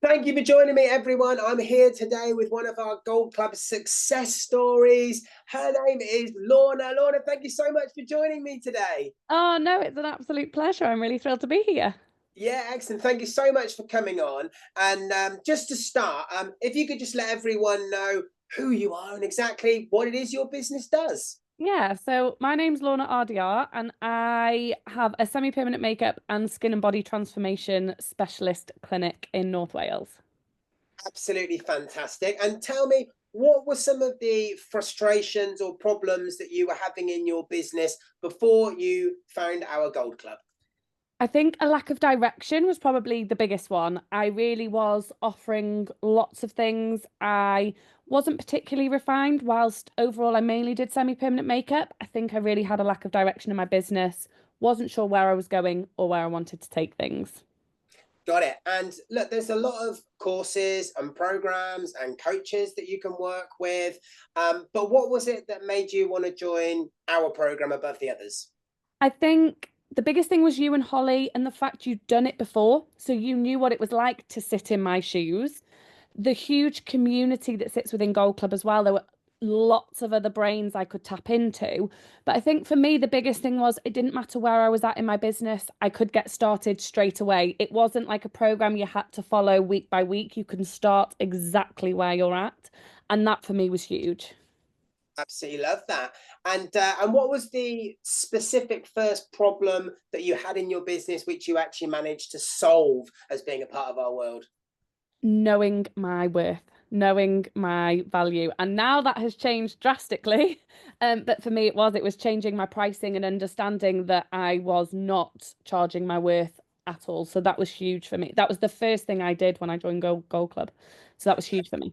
Thank you for joining me, everyone. I'm here today with one of our Gold Club success stories. Her name is Lorna. Lorna, thank you so much for joining me today. Oh, no, it's an absolute pleasure. I'm really thrilled to be here. Yeah, excellent. Thank you so much for coming on. And just to start, if you could just let everyone know who you are and exactly what it is your business does. Yeah, so my name's Lorna RDR, and I have a semi-permanent makeup and skin and body transformation specialist clinic in North Wales. Absolutely fantastic. And tell me, what were some of the frustrations or problems that you were having in your business before you found our Gold Club? I think a lack of direction was probably the biggest one. I really was offering lots of things. I wasn't particularly refined, whilst overall I mainly did semi-permanent makeup. I think I really had a lack of direction in my business, wasn't sure where I was going or where I wanted to take things. Got it. And look, there's a lot of courses and programs and coaches that you can work with. But what was it that made you want to join our program above the others? I think the biggest thing was you and Holly and the fact you'd done it before. So you knew what it was like to sit in my shoes. The huge community that sits within Gold Club as well. There were lots of other brains I could tap into. But I think for me, the biggest thing was it didn't matter where I was at in my business, I could get started straight away. It wasn't like a program you had to follow week by week. You can start exactly where you're at. And that for me was huge. Absolutely love that. And what was the specific first problem that you had in your business which you actually managed to solve as being a part of our world? Knowing my worth, knowing my value. And now that has changed drastically. But for me, it was changing my pricing and understanding that I was not charging my worth at all. So that was huge for me. That was the first thing I did when I joined Gold Club. So that was huge for me.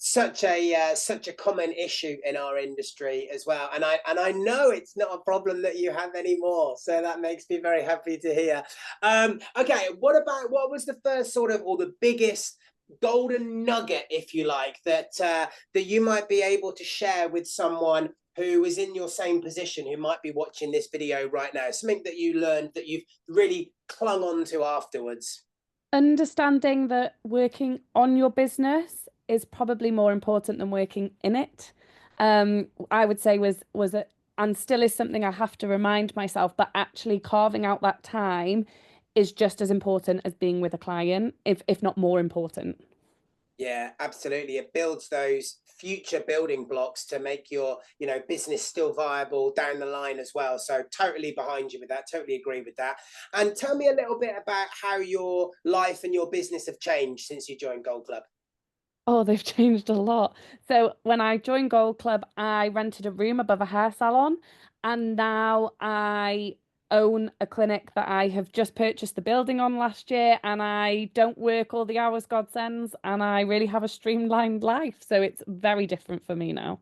Such a common issue in our industry as well, and I know it's not a problem that you have anymore, so that makes me very happy to hear. Okay, what was the first sort of, or the biggest golden nugget, if you like, that you might be able to share with someone who is in your same position, who might be watching this video right now, something that you learned that you've really clung on to afterwards? Understanding that working on your business is probably more important than working in it. I would say was a, and still is something I have to remind myself, but actually carving out that time is just as important as being with a client, if not more important. Yeah, absolutely. It builds those future building blocks to make your, business still viable down the line as well. So totally behind you with that. Totally agree with that. And tell me a little bit about how your life and your business have changed since you joined Gold Club. Oh, they've changed a lot. So when I joined Gold Club, I rented a room above a hair salon, and now I own a clinic that I have just purchased the building on last year, and I don't work all the hours God sends, and I really have a streamlined life. So it's very different for me now.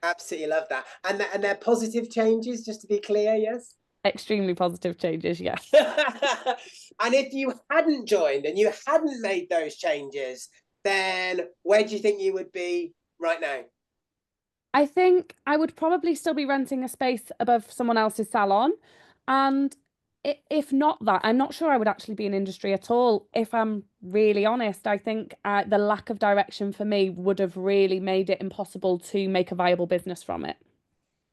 Absolutely love that. And they're positive changes, just to be clear, yes? Extremely positive changes, yes. And if you hadn't joined and you hadn't made those changes, then where do you think you would be right now? I think I would probably still be renting a space above someone else's salon. And if not that, I'm not sure I would actually be in industry at all. If I'm really honest, I think the lack of direction for me would have really made it impossible to make a viable business from it.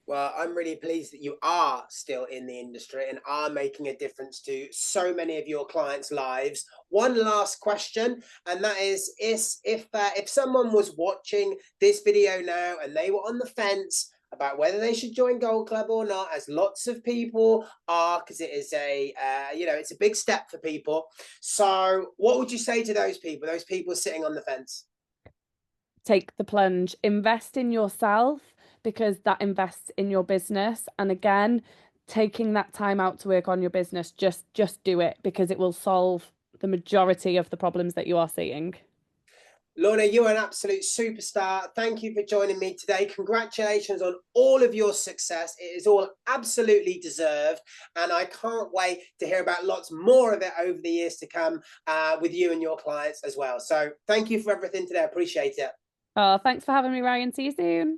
Well, I'm really pleased that you are still in the industry and are making a difference to so many of your clients' lives. One last question, and that is if someone was watching this video now and they were on the fence about whether they should join Gold Club or not, as lots of people are, because it is it's a big step for people. So, what would you say to those people? Those people sitting on the fence? Take the plunge, invest in yourself because that invests in your business. And again, taking that time out to work on your business, just do it because it will solve the majority of the problems that you are seeing. Lorna, you're an absolute superstar. Thank you for joining me today. Congratulations on all of your success. It is all absolutely deserved. And I can't wait to hear about lots more of it over the years to come with you and your clients as well. So thank you for everything today. I appreciate it. Oh, thanks for having me, Ryan. See you soon.